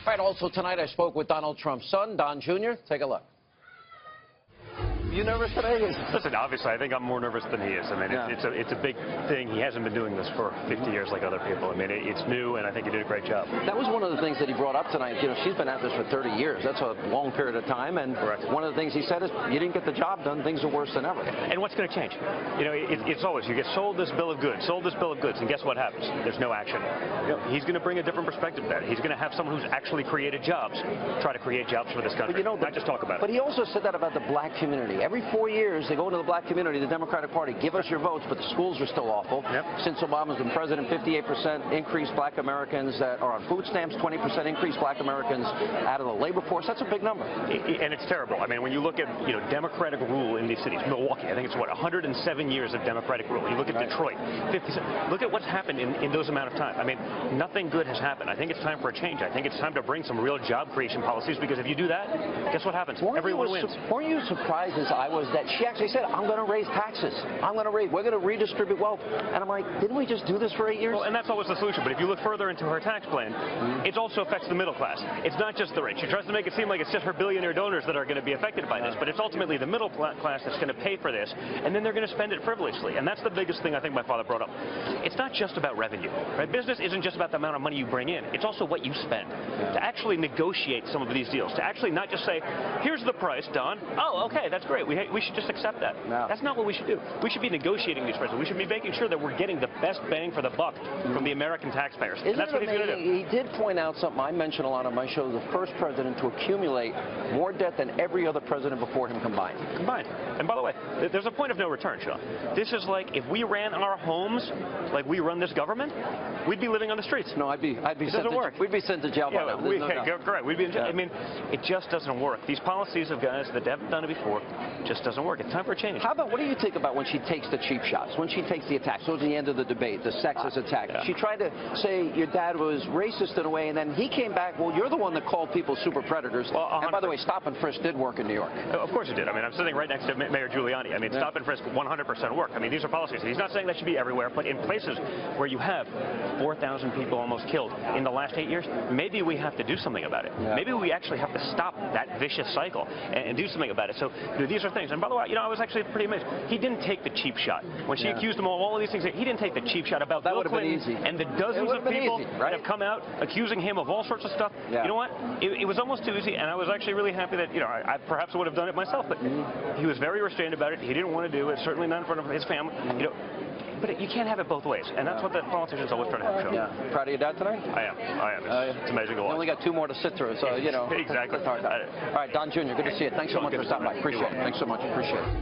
All right, also tonight I spoke with Donald Trump's son, Don Jr. Take a look. You nervous today? Listen, obviously, I think I'm more nervous than he is. I mean, it's a big thing. He hasn't been doing this for 50 years like other people. I mean, it's new, and I think he did a great job. That was one of the things that he brought up tonight. You know, she's been at this for 30 years. That's a long period of time. And Correct. One of the things he said is, you didn't get the job done, things are worse than ever. And what's going to change? You know, it's always, you get sold this bill of goods, and guess what happens? There's no action. You know, he's going to bring a different perspective to that. He's going to have someone who's actually created jobs, try to create jobs for this country, but you know, not just talk about it. But he also said that about the black community. Every 4 years, they go into the black community, the Democratic Party, give us your votes, but the schools are still awful. Yep. Since Obama's been president, 58% increase black Americans that are on food stamps, 20% increase black Americans out of the labor force. That's a big number. And it's terrible. I mean, when you look at, you know, Democratic rule in these cities, Milwaukee, I think it's, what, 107 years of Democratic rule. You look at Detroit, 57. Look at what's happened in those amount of time. I mean, nothing good has happened. I think it's time for a change. I think it's time to bring some real job creation policies, because if you do that, guess what happens? Everyone wins. Weren't you surprised, as I was, that she actually said, I'm going to raise taxes. We're going to redistribute wealth. And I'm like, didn't we just do this for 8 years? Well, and that's always the solution. But if you look further into her tax plan, it also affects the middle class. It's not just the rich. She tries to make it seem like it's just her billionaire donors that are going to be affected by this, but it's ultimately the middle class that's going to pay for this, and then they're going to spend it frivolously. And that's the biggest thing I think my father brought up. It's not just about revenue, right? Business isn't just about the amount of money you bring in. It's also what you spend. To actually negotiate some of these deals, to actually not just say, here's the price, Don. Oh, okay, that's great. We should just accept that. No. That's not what we should do. We should be negotiating these prices. We should be making sure that we're getting the best bang for the buck from the American taxpayers. And that's what he's going to do. He did point out something I mentioned a lot on my show, the first president to accumulate more debt than every other president before him combined. And by the way, there's a point of no return, Sean. This is like, if we ran our homes like we run this government, we'd be living on the streets. No, we'd be sent to jail by now. Correct. We'd be in jail. I mean, it just doesn't work. These policies of guys that haven't done it before just doesn't work. It's time for a change. How about, what do you think about when she takes the cheap shots, when she takes the attacks? Towards the end of the debate, the sexist attack. Yeah. She tried to say your dad was racist in a way, and then he came back, well, you're the one that called people super predators. Well, and by the way, stop and frisk did work in New York. Of course it did. I mean, I'm sitting right next to Mayor Giuliani. I mean, stop and frisk 100% work. I mean, these are policies. He's not saying that should be everywhere, but in places where you have 4,000 people almost killed in the last 8 years, maybe we have to do something about it. Yeah. Maybe we actually have to stop that vicious cycle and do something about it. So, you know, these are things. And by the way, you know, I was actually pretty amazed. He didn't take the cheap shot. When she accused him of all of these things, he didn't take the cheap shot about Bill Clinton and the dozens of people that have come out accusing him of all sorts of stuff. Yeah. You know what? It was almost too easy, and I was actually really happy that, you know, I perhaps would have done it myself, but he was very restrained about it. He didn't want to do it, certainly not in front of his family. You know, but you can't have it both ways, and that's what the politicians always try to have show. Yeah. Proud of your dad tonight? I am. It's amazing to watch. You only got 2 more to sit through, so, you know. Exactly. All right, Don Jr., good to see you. Thanks so much for stopping by. Appreciate it. Thanks so much. Appreciate it.